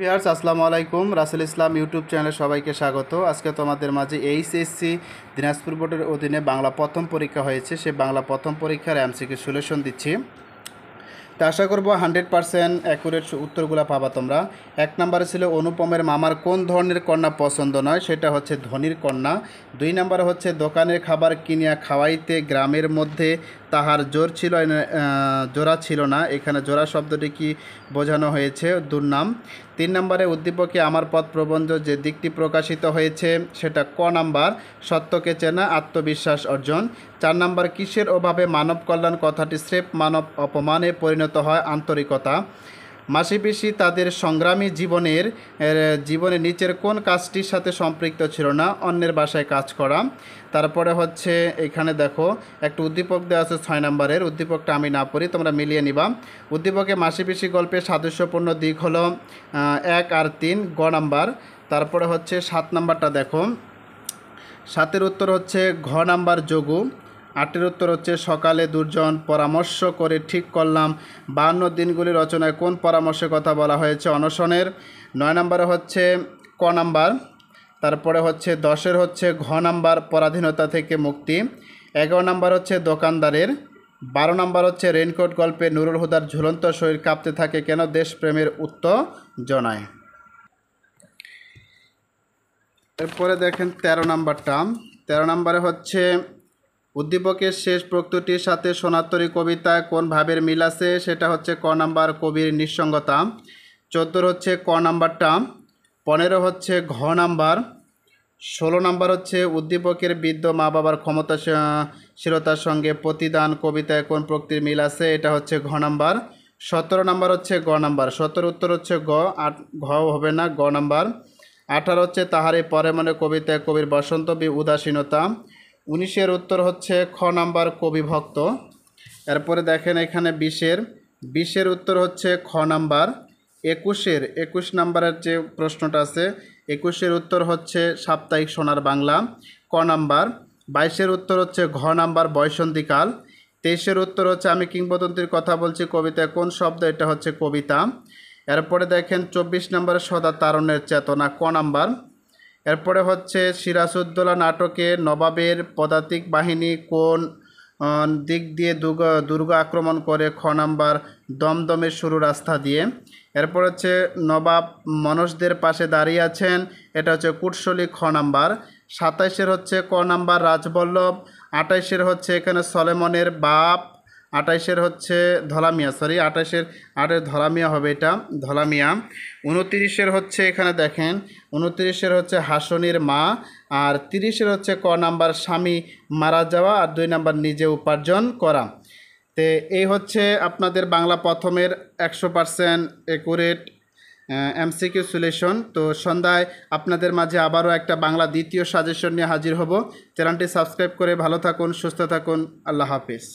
Viewers আসসালামু আলাইকুম। রাসেল ইসলাম YouTube চ্যানেলে সবাইকে স্বাগত। আজকে তোমাদের মাঝে এইচএসসি দিনাজপুর বোর্ডের অধীনে বাংলা প্রথম পরীক্ষা হয়েছে, সে বাংলা প্রথম পরীক্ষার এমসিকিউ সলিউশন দিচ্ছি। তো আশা করবো 100% অ্যাকুরেট উত্তরগুলো পাবা তোমরা। 1 নম্বরে ছিল অনুপমের মামার কোন ধরনের কন্যা পছন্দ নয়, সেটা হচ্ছে ধনীর কন্যা। 2 নম্বরে হচ্ছে দোকানের খাবার কিনিয়া খাওয়াইতে গ্রামের মধ্যে তাহার জোড়া ছিল না, এখানে জোড়া শব্দটি কি বোঝানো হয়েছে? দুর্নাম। 3 নম্বরে উদ্দীপকে আমার পথ প্রবন্ধ যে দিকটি প্রকাশিত হয়েছে সেটা ক নাম্বার? সত্যকে চেনা, আত্মবিশ্বাস অর্জন। 4 নম্বর কিসের অভাবে মানব কল্যাণ কথাটি স্রেফ মানব অপমানে পরিণত হয়? আন্তরিকতা। মাসি পিসি তাদের সংগ্রামী জীবনে নিচের কোন কাজটির সাথে সম্পৃক্ত ছিল না? অন্যের বাসায় কাজ করা। তারপরে হচ্ছে এখানে দেখো একটা উদ্দীপক দেওয়া আছে 6 নম্বরের, উদ্দীপকটা আমি না পড়ি, তোমরা মিলিয়ে নিবা। উদ্দীপকে মাসি পিসি গল্পের সাদৃশ্যপূর্ণ দিক হলো 1 আর 3, গ নাম্বার। তারপরে হচ্ছে 7 নাম্বারটা দেখো, 7-এর উত্তর হচ্ছে ঘ নাম্বার যোগু। 8-এর উত্তর হচ্ছে সকালে দুর্জন পরামর্শ করে ঠিক করলাম। 52 দিনগুলি রচনায় কোন পরামর্শের কথা বলা হয়েছে? অনশনের। 9 নম্বরে হচ্ছে ক নাম্বার। তারপরে হচ্ছে 10-এর হচ্ছে ঘ নাম্বার পরাধীনতা থেকে মুক্তি। 11 নাম্বার হচ্ছে দোকানদারের। 12 নাম্বার হচ্ছে রেইনকোট গল্পে নুরুল হুদার ঝুলন্ত শরীর কাঁপতে থাকে কেন? দেশপ্রেমের উত্তেজনায়। এরপরে দেখেন 13 নাম্বারটা। 13 নাম্বারে হচ্ছে উদ্দীপকের শেষ প্রক্রিয়াটির সাথে সোনাতরী কবিতায় কোন ভাবের মিল আছে? সেটা হচ্ছে ক নাম্বার, কবির নিঃসঙ্গতা। 14 হচ্ছে ক নাম্বারটা। 15 হচ্ছে ঘ নাম্বার। 16 নাম্বার হচ্ছে উদ্দীপকের বৃদ্ধ মা বাবার ক্ষমতাশীলতার সঙ্গে প্রতিদান কবিতায় কোন প্রকৃতির মিল আছে? এটা হচ্ছে ঘ নাম্বার। 17 নাম্বার হচ্ছে গ নাম্বার। 17 উত্তর হচ্ছে গ, ঘ হবে না, গ নাম্বার। 18 হচ্ছে তাহারে পরে মনে কবিতায় কবির বসন্ত উদাসীনতা। 19-এর উত্তর হচ্ছে খ নাম্বার, কবি ভক্ত। এরপরে দেখেন এখানে 20-এর উত্তর হচ্ছে খ নাম্বার। 21 নাম্বারের যে প্রশ্নটা আছে, 21-এর উত্তর হচ্ছে সাপ্তাহিক সোনার বাংলা, ক নাম্বার। 22-এর উত্তর হচ্ছে ঘ নাম্বার, বয়সন্ধিকাল। 23-এর উত্তর হচ্ছে আমি কিংবদন্তির কথা বলছি কবিতায় কোন শব্দ? এটা হচ্ছে কবিতা। এরপরে দেখেন 24 নম্বরে সদা তারুণ্যের চেতনা, ক নাম্বার। এরপরে হচ্ছে সিরাজউদ্দৌলা নাটকে নবাবের পদাতিক বাহিনী কোন দিক দিয়ে দুর্গ আক্রমণ করে? খ নাম্বার, দমদমের শুরু রাস্তা দিয়ে। এরপর হচ্ছে নবাব মনসদের পাশে দাঁড়িয়ে আছেন, এটা হচ্ছে কুটশলী, খ নাম্বার। 27-এর হচ্ছে ক নাম্বার, রাজবল্লভ। 28-এর হচ্ছে এখানে সলেমনের বাপ। 28-এর হচ্ছে ধলামিয়া, 28-এর ধলামিয়া হবে, এটা ধলামিয়া। 29-এর হচ্ছে এখানে দেখেন, 29-এর হচ্ছে হাসনির মা। আর 30-এর হচ্ছে ক নাম্বার, স্বামী মারা যাওয়া। আর 2 নাম্বার, নিজে উপার্জন করা। তো এই হচ্ছে আপনাদের বাংলা প্রথমের 100% অ্যাকুরেট এমসিকিউ সলিউশন। তো সন্ধ্যায় আপনাদের মাঝে আবারও একটা বাংলা দ্বিতীয় সাজেশন নিয়ে হাজির হব। চ্যানেলটি সাবস্ক্রাইব করে ভালো থাকুন, সুস্থ থাকুন। আল্লাহ হাফেজ।